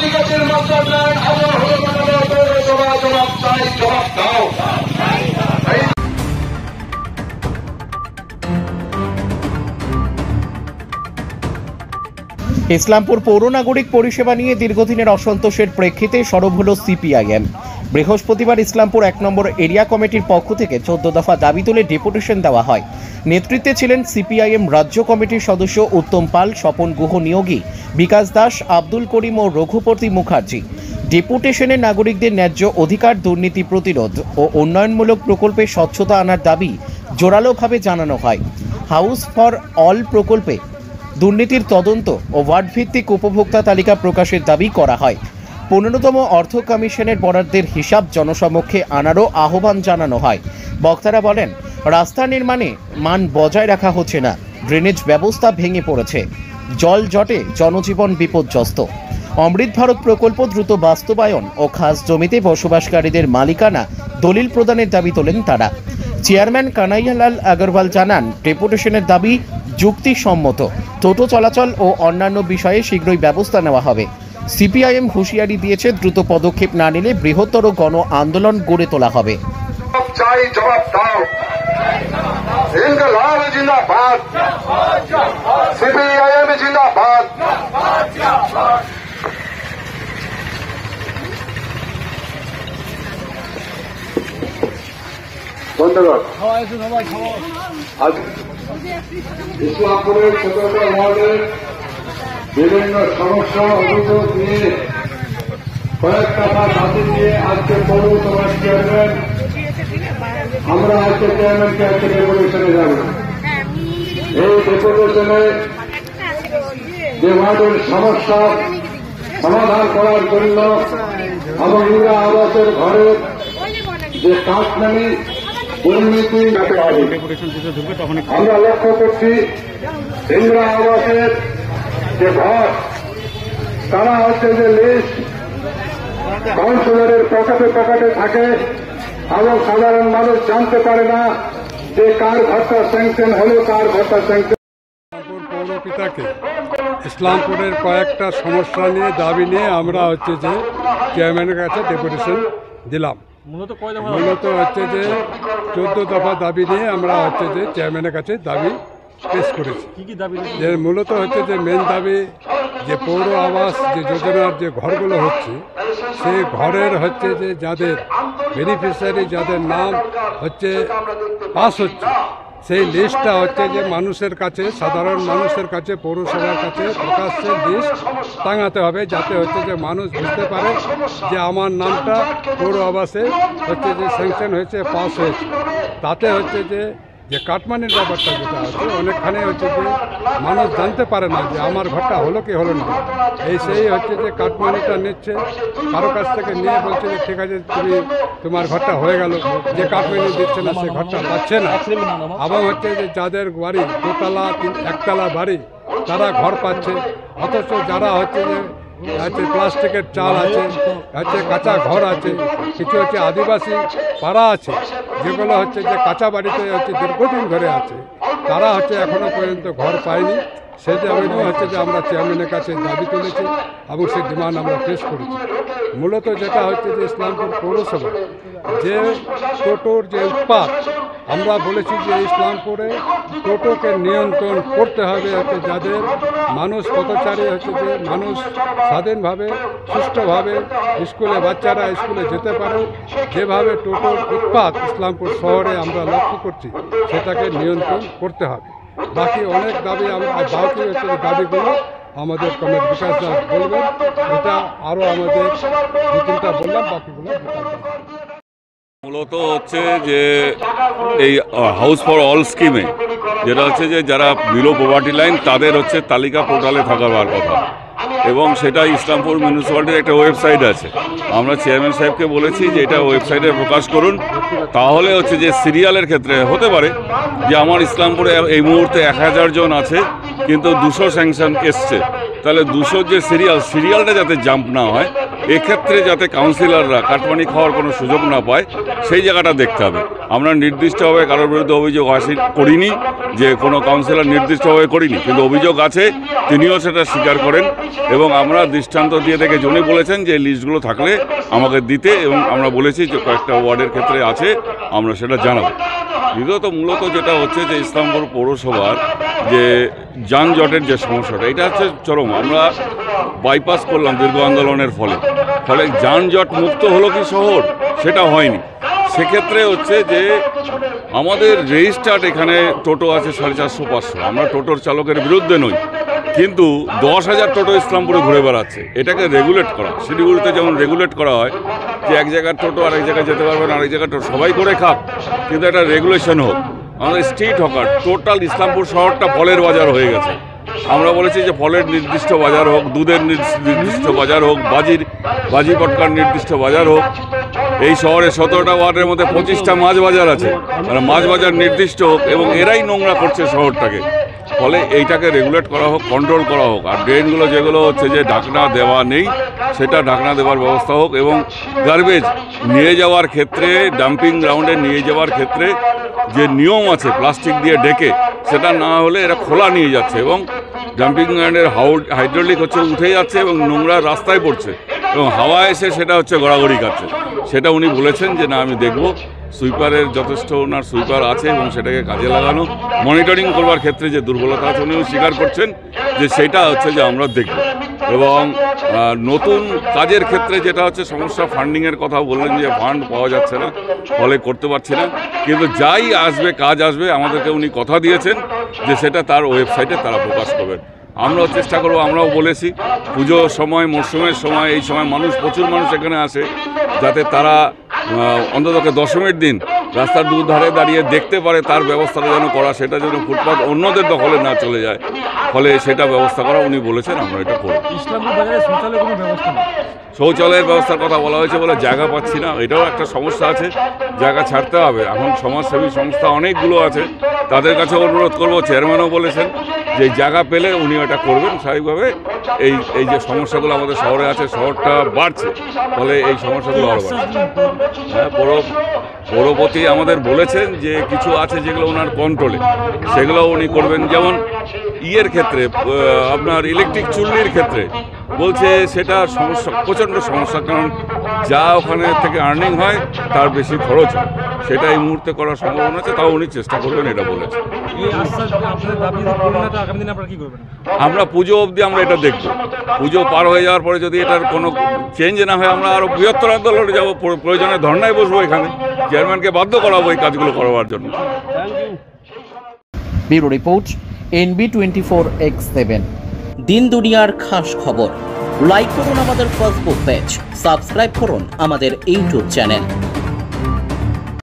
কলিকাতের মাত্রায় আমার জবাব চাই, জবাব দাও। ইসলামপুর পৌর নাগরিক পরিষেবা নিয়ে দীর্ঘদিনের অসন্তোষের প্রেক্ষিতে সরব হল সিপিআইএম। বৃহস্পতিবার ইসলামপুর 1 নম্বর এরিয়া কমিটির পক্ষ থেকে 14 দফা দাবি তুলে ডেপুটেশন দেওয়া হয়। নেতৃত্বে ছিলেন সিপিআইএম রাজ্য কমিটির সদস্য উত্তম পাল, স্বপন গুহ নিয়োগী, বিকাশ দাস, আব্দুল করিম ও রঘুপতি মুখার্জি। ডেপুটেশনে নাগরিকদের ন্যায্য অধিকার, দুর্নীতি প্রতিরোধ ও উন্নয়নমূলক প্রকল্পে স্বচ্ছতা আনার দাবি জোরালোভাবে জানানো হয়। হাউস ফর অল প্রকল্পে দুর্নীতির তদন্ত ও ওয়ার্ড ভিত্তিক উপভোক্তা তালিকা প্রকাশের দাবি করা হয়। 15তম অর্থ কমিশনের বরাদ্দের হিসাব জনসমক্ষে আনারও আহ্বান জানানো হয়। বক্তারা বলেন, রাস্তা নির্মাণে মান বজায় রাখা হচ্ছে না, ড্রেনেজ ব্যবস্থা ভেঙে পড়েছে, জল জটে জনজীবন বিপর্যস্ত। অমৃত ভারত প্রকল্প দ্রুত বাস্তবায়ন ও খাস জমিতে বসবাসকারীদের মালিকানা দলিল প্রদানের দাবি তোলেন তারা। চেয়ারম্যান কানাইয়ালাল আগরওয়াল জানান, ডেপুটেশনের দাবি যুক্তিসম্মত, টোটো চলাচল ও অন্যান্য বিষয়ে শীঘ্রই ব্যবস্থা নেওয়া হবে। সিপিআইএম হুঁশিয়ারি দিয়েছে, দ্রুত পদক্ষেপ না নিলে বৃহত্তর গণ আন্দোলন গড়ে তোলা হবে। চাই, জবাব দাও। ইনকলাব জিন্দাবাদ, সিপিআইএম জিন্দাবাদ। ধন্যবাদ। আজ ইসলামপুরের 17 ওয়ার্ডের বিভিন্ন সমস্যা অভিযোগ নিয়ে কয়েক টাকা দাবি নিয়ে আজকে পৌরসভার চেয়ারম্যান, আমরা আজকে চেয়ারম্যানকে আজকে ডেপুটেশনে যাব। এই ডেপুটেশনে যে ওয়ার্ডের সমস্যার সমাধান করার জন্য এবং ইন্দিরা আবাসের ঘরের যে কাটমানি দুর্নীতি, আমরা লক্ষ্য করছি ইন্দিরা আবাসের যে ঘর, তারা হচ্ছে যে লিস্ট কাউন্সিলরের পকেটে পকেটে থাকে এবং সাধারণ মানুষ জানতে পারে না যে কার ঘরটা স্যাংশন হলো, কার ঘরটা স্যাংশন। পৌরপিতাকে ইসলামপুরের কয়েকটা সমস্যা নিয়ে দাবি নিয়ে আমরা হচ্ছে যে চেয়ারম্যানের কাছে ডেপুটেশন দিলাম। মূলত হচ্ছে যে 14 দফা দাবি নিয়ে আমরা হচ্ছে যে চেয়ারম্যানের কাছে দাবি পেশ করেছি। যে মূলত হচ্ছে যে মেন দাবি যে পৌর আবাস যে যোজনার যে ঘরগুলো হচ্ছে, সেই ঘরের হচ্ছে যে যাদের বেনিফিশিয়ারি, যাদের নাম হচ্ছে পাস হচ্ছে, সেই লিস্টটা হচ্ছে যে মানুষের কাছে, সাধারণ মানুষের কাছে, পৌরসভার কাছে প্রকাশ্যে লিস্ট টাঙাতে হবে, যাতে হচ্ছে যে মানুষ বুঝতে পারে যে আমার নামটা পৌর আবাসে হচ্ছে যে স্যাংশন হয়েছে, পাস হয়েছে। তাতে হচ্ছে যে কাটমানির ব্যাপারটা যেটা আছে, অনেকখানে হচ্ছে যে মানুষ জানতে পারে না যে আমার ঘরটা হলো কি হলো না। সেই হচ্ছে যে কাটমানিটা নিচ্ছে, কারো কাছ থেকে নিয়ে বলছে যে ঠিক আছে তোমার ঘরটা হয়ে গেল, যে কাটমানি দিচ্ছে না সে ঘরটা পাচ্ছে না। এবং হচ্ছে যে যাদের বাড়ি দোতলা, একতলা বাড়ি, তারা ঘর পাচ্ছে, অথচ যারা হচ্ছে যে প্লাস্টিকের চাল আছে, কাঁচা ঘর আছে, কিছু হচ্ছে আদিবাসী পাড়া আছে, যেগুলো হচ্ছে যে কাঁচা বাড়িতে হচ্ছে দীর্ঘদিন ধরে আছে, তারা হচ্ছে এখনো পর্যন্ত ঘর পায়নি। সেই দাবিও হচ্ছে যে আমরা চেয়ারম্যানের কাছে দাবি তুলেছি এবং সেই ডিমান্ড আমরা পেশ করেছি। মূলত যেটা হচ্ছে যে ইসলামপুর পৌরসভা যে টোটোর যে উৎপাত, আমরা বলেছি যে ইসলামপুরে টোটোকে নিয়ন্ত্রণ করতে হবে, হচ্ছে যাদের মানুষ পথচারী হচ্ছে যে মানুষ স্বাধীনভাবে সুষ্ঠুভাবে স্কুলে বাচ্চারা স্কুলে যেতে পারে, যেভাবে টোটোর উৎপাত ইসলামপুর শহরে আমরা লক্ষ্য করছি, সেটাকে নিয়ন্ত্রণ করতে হবে। বাকি অনেক দাবি, বাকি হচ্ছে দাবিগুলো আমাদের কমিটি বিকাশ দাস বলবেন, এটা আরও আমাদের 2-3টা বললাম, বাকিগুলো মূলত হচ্ছে যে এই হাউস ফর অল স্কিমে যেটা হচ্ছে যে যারা বিলো পভার্টি লাইন তাদের হচ্ছে তালিকা পোর্টালে থাকার কথা, এবং সেটা ইসলামপুর মিউনিসিপ্যালিটির একটা ওয়েবসাইট আছে। আমরা চেয়ারম্যান সাহেবকে বলেছি যে এটা ওয়েবসাইটে প্রকাশ করুন, তাহলে হচ্ছে যে সিরিয়ালের ক্ষেত্রে হতে পারে যে আমার ইসলামপুরে এই মুহূর্তে 1000 জন আছে, কিন্তু 200 স্যাংশন এসছে, তাহলে 200 যে সিরিয়ালটা যাতে জাম্প না হয় এক্ষেত্রে যাতে কাউন্সিলররা কাটমানি খাওয়ার কোনো সুযোগ না পায় সেই জায়গাটা দেখতে হবে। আমরা নির্দিষ্টভাবে কারোর বিরুদ্ধে অভিযোগ করিনি যে কোনো কাউন্সিলর নির্দিষ্টভাবে করিনি, কিন্তু অভিযোগ আছে, তিনিও সেটা স্বীকার করেন এবং আমরা দৃষ্টান্ত দিয়ে দেখে উনি বলেছেন যে লিস্টগুলো থাকলে আমাকে দিতে, এবং আমরা বলেছি যে কয়েকটা ওয়ার্ডের ক্ষেত্রে আছে আমরা সেটা জানাবো। দ্বিতীয়ত মূলত যেটা হচ্ছে যে ইসলামপুর পৌরসভার যে যানজটের যে সমস্যাটা, এটা হচ্ছে চরম। আমরা বাইপাস করলাম দীর্ঘ আন্দোলনের ফলে যানজট মুক্ত হলো কি শহর, সেটা হয়নি। সেক্ষেত্রে হচ্ছে যে আমাদের রেজিস্টার্ড এখানে টোটো আছে 450-500, আমরা টোটোর চালকের বিরুদ্ধে নই, কিন্তু 10,000 টোটো ইসলামপুরে ঘুরে বেড়াচ্ছে। এটাকে রেগুলেট করা, শিলিগুড়িতে যেমন রেগুলেট করা হয় যে এক জায়গার টোটো আরেক জায়গায় যেতে পারবে না, আরেক জায়গার টোটো সবাই করে খাক, কিন্তু একটা রেগুলেশন হোক। আমাদের স্ট্রিট হকার, টোটাল ইসলামপুর শহরটা ফলের বাজার হয়ে গেছে। আমরা বলেছি যে ফলের নির্দিষ্ট বাজার হোক, দুধের নির্দিষ্ট বাজার হোক, বাজি পটকার নির্দিষ্ট বাজার হোক। এই শহরে 17টা ওয়ার্ডের মধ্যে 25টা মাছ বাজার আছে, মানে মাছ বাজার নির্দিষ্ট হোক, এবং এরাই নোংরা করছে শহরটাকে। ফলে এইটাকে রেগুলেট করা হোক, কন্ট্রোল করা হোক। আর ড্রেনগুলো যেগুলো হচ্ছে যে ঢাকনা দেওয়া নেই, সেটা ঢাকনা দেওয়ার ব্যবস্থা হোক, এবং গার্বেজ নিয়ে যাওয়ার ক্ষেত্রে, ডাম্পিং গ্রাউন্ডে নিয়ে যাওয়ার ক্ষেত্রে যে নিয়ম আছে প্লাস্টিক দিয়ে ঢেকে, সেটা না হলে এরা খোলা নিয়ে যাচ্ছে, এবং ডাম্পিং গ্রাউন্ডের হাইড্রোলিক হচ্ছে উঠে যাচ্ছে এবং নোংরা রাস্তায় পড়ছে, এবং হাওয়া এসে সেটা হচ্ছে গড়াগড়ি খাচ্ছে। সেটা উনি বলেছেন যে না, আমি দেখব। সুইপারের যথেষ্ট ওনার সুইপার আছে এবং সেটাকে কাজে লাগানো, মনিটরিং করবার ক্ষেত্রে যে দুর্বলতা আছে উনিও স্বীকার করছেন যে সেটা হচ্ছে যে আমরা দেখব। এবং নতুন কাজের ক্ষেত্রে যেটা হচ্ছে সমস্যা, ফান্ডিংয়ের কথা বললেন যে ফান্ড পাওয়া যাচ্ছে না, ফলে করতে পারছি না, কিন্তু যাই আসবে কাজ আসবে, আমাদেরকে উনি কথা দিয়েছেন যে সেটা তার ওয়েবসাইটে তারা প্রকাশ করবেন। আমরাও চেষ্টা করবো, আমরাও বলেছি পুজোর সময়, মরশুমের সময়, এই সময় প্রচুর মানুষ এখানে আসে, যাতে তারা অন্ততকে দশমীর দিন রাস্তার দুধারে দাঁড়িয়ে দেখতে পারে, তার ব্যবস্থাটা যেন করা, সেটা যেন ফুটপাত অন্যদের দখলে না চলে যায়, ফলে সেটা ব্যবস্থা করা উনি বলেছেন, আমরা এটা করব। ইসলামপুর বাজারে শৌচালয়ের কোনো ব্যবস্থা নেই, শৌচালয়ের ব্যবস্থার কথা বলা হয়েছে বলে জায়গা পাচ্ছি না, এটাও একটা সমস্যা আছে, জায়গা ছাড়তে হবে। এখন সমাজসেবী সংস্থা অনেকগুলো আছে, তাদের কাছে অনুরোধ করব, চেয়ারম্যানও বলেছেন যে জায়গা পেলে উনি এটা করবেন স্বাভাবিকভাবে। এই যে সমস্যাগুলো আমাদের শহরে আছে, শহরটা বাড়ছে, ফলে এই সমস্যাগুলো আরও বাড়ছে। হ্যাঁ, পৌরপতি আমাদের বলেছেন যে কিছু আছে যেগুলো ওনার কন্ট্রোলে, সেগুলো উনি করবেন। যেমন ইয়ের ক্ষেত্রে, আপনার ইলেকট্রিক চুল্লির ক্ষেত্রে বলছে সেটা সমস্যা, প্রচণ্ড সমস্যা, কারণ যা ওখানে থেকে আর্নিং হয় তার বেশি খরচ হয়, সেটা এই মুহূর্তে করার সম্ভাবনা আছে, তাও উনি চেষ্টা করবেন, এটা বলেছেন। আমরা পুজো অবধি আমরা এটা দেখব, পুজো পার হয়ে যাওয়ার পরে যদি এটার কোনো চেঞ্জ না হয়, আমরা আরও বৃহত্তর আন্দোলনে যাবো, প্রয়োজনে ধর্নায় বসবো, এখানে চেয়ারম্যানকে বাধ্য করাবো এই কাজগুলো করবার জন্য। Bureau report, NB24X7। দিন দুনিয়ার খাস খবর। লাইক করুন আমাদের ফেসবুক পেজ, সাবস্ক্রাইব করুন আমাদের ইউটিউব চ্যানেল।